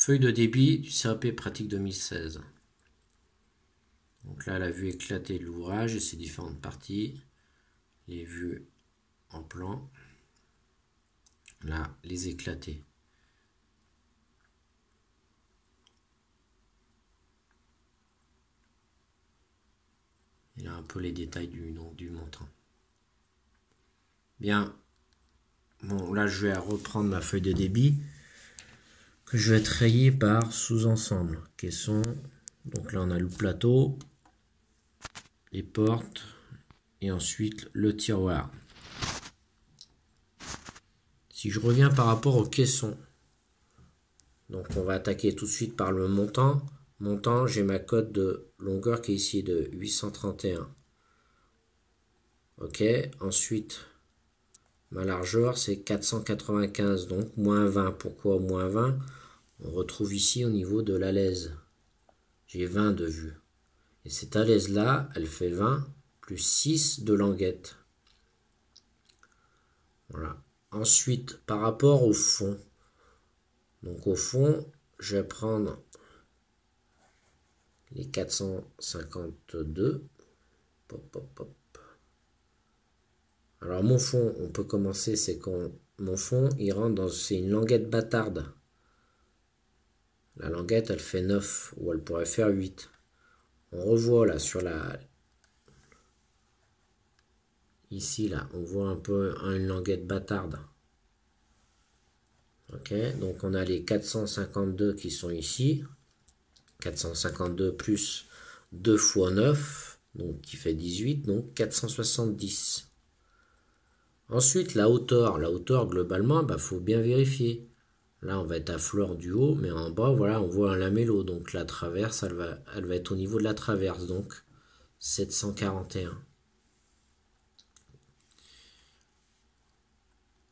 Feuille de débit du CAP pratique 2016. Donc là, la vue éclatée de l'ouvrage et ses différentes parties. Les vues en plan. Là, les éclatés. Et là, un peu les détails du montant. Bien. Bon, là, je vais reprendre ma feuille de débit que je vais trier par sous-ensemble. Caisson. Donc là, on a le plateau, les portes et ensuite le tiroir. Si je reviens par rapport au caisson, donc on va attaquer tout de suite par le montant. Montant, j'ai ma cote de longueur qui est ici de 831. Ok, ensuite ma largeur c'est 495, donc moins 20. Pourquoi moins 20? On retrouve ici au niveau de l'alaise. J'ai 20 de vue. Et cette alaise là, elle fait 20 plus 6 de languette. Voilà. Ensuite, par rapport au fond. Donc au fond, je vais prendre les 452. Pop, pop, pop. Alors mon fond, on peut commencer, c'est quand mon fond, il rentre dans, c'est une languette bâtarde. La languette, elle fait 9, ou elle pourrait faire 8. On revoit là sur la... Ici, là, on voit un peu une languette bâtarde. Ok, donc on a les 452 qui sont ici. 452 plus 2 fois 9, donc qui fait 18, donc 470. Ensuite, la hauteur globalement, faut bien vérifier. Là, on va être à fleur du haut, mais en bas, voilà, on voit un lamello. Donc la traverse, elle va être au niveau de la traverse, donc 741.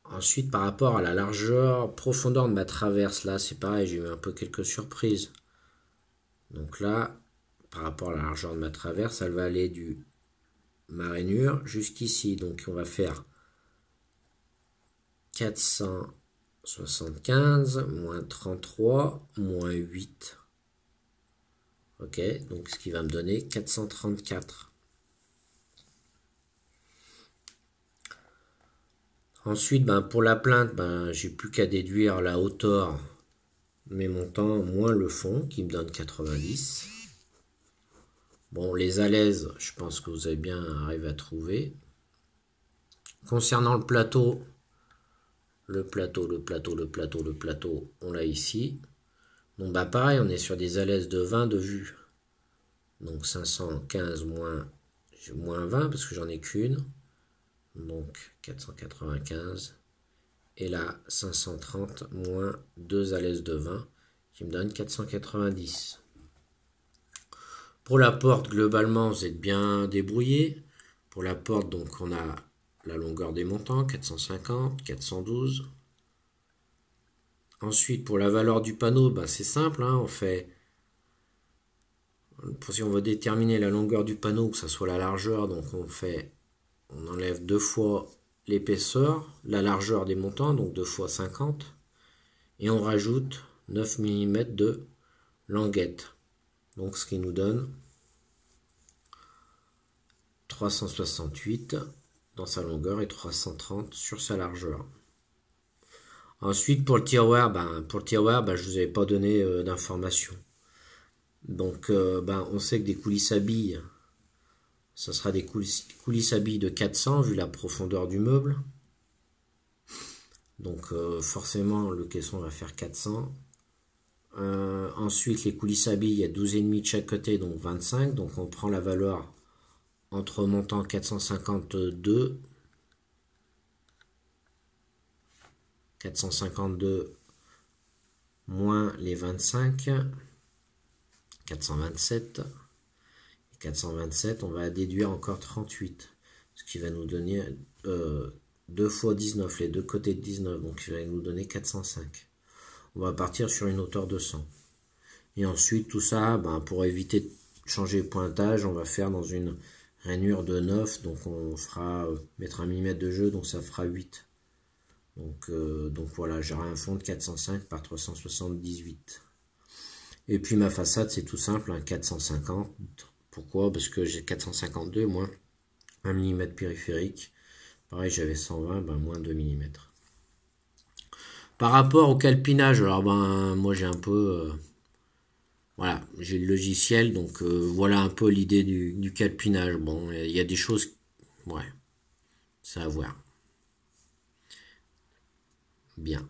Ensuite, par rapport à la largeur, profondeur de ma traverse, là, c'est pareil, j'ai eu un peu quelques surprises. Donc là, par rapport à la largeur de ma traverse, elle va aller du ma rainure jusqu'ici. Donc on va faire 475 moins 33 moins 8. Ok, donc ce qui va me donner 434. Ensuite, pour la plainte, j'ai plus qu'à déduire la hauteur de mes montants moins le fond qui me donne 90. Bon, les alaises, je pense que vous avez bien arrivé à trouver. Concernant le plateau, on l'a ici. Donc pareil, on est sur des alaises de 20 de vue. Donc 515 moins 20 parce que j'en ai qu'une. Donc 495. Et là, 530 moins 2 alaises de 20 qui me donne 490. Pour la porte, globalement, vous êtes bien débrouillé. Pour la porte, donc on a la longueur des montants, 450, 412. Ensuite, pour la valeur du panneau, c'est simple, on fait... Si on veut déterminer la longueur du panneau, que ce soit la largeur, donc on enlève 2 fois l'épaisseur, la largeur des montants, donc 2 fois 50, et on rajoute 9 mm de languette. Donc ce qui nous donne 368 dans sa longueur et 330 sur sa largeur. Ensuite, pour le tiroir, je vous avais pas donné d'informations. Donc, on sait que des coulisses à billes, ça sera des coulisses à billes de 400 vu la profondeur du meuble. Donc, forcément, le caisson va faire 400. Ensuite, les coulisses à billes, il y a 12,5 de chaque côté, donc 25. Donc, on prend la valeur entre montant 452 moins les 25, 427. 427, on va déduire encore 38, ce qui va nous donner 2 fois 19, les deux côtés de 19, donc il va nous donner 405. On va partir sur une hauteur de 100. Et ensuite, tout ça, pour éviter de changer le pointage, on va faire dans une rainure de 9, donc on fera mettre 1 mm de jeu, donc ça fera 8. Donc voilà, j'aurai un fond de 405 par 378. Et puis ma façade, c'est tout simple, un 450. Pourquoi? Parce que j'ai 452, moins 1 mm périphérique. Pareil, j'avais 120, ben moins 2 mm. Par rapport au calpinage, alors ben moi j'ai un peu... voilà, j'ai le logiciel, donc voilà un peu l'idée du calpinage. Bon, il y a des choses... Ouais, c'est à voir. Bien.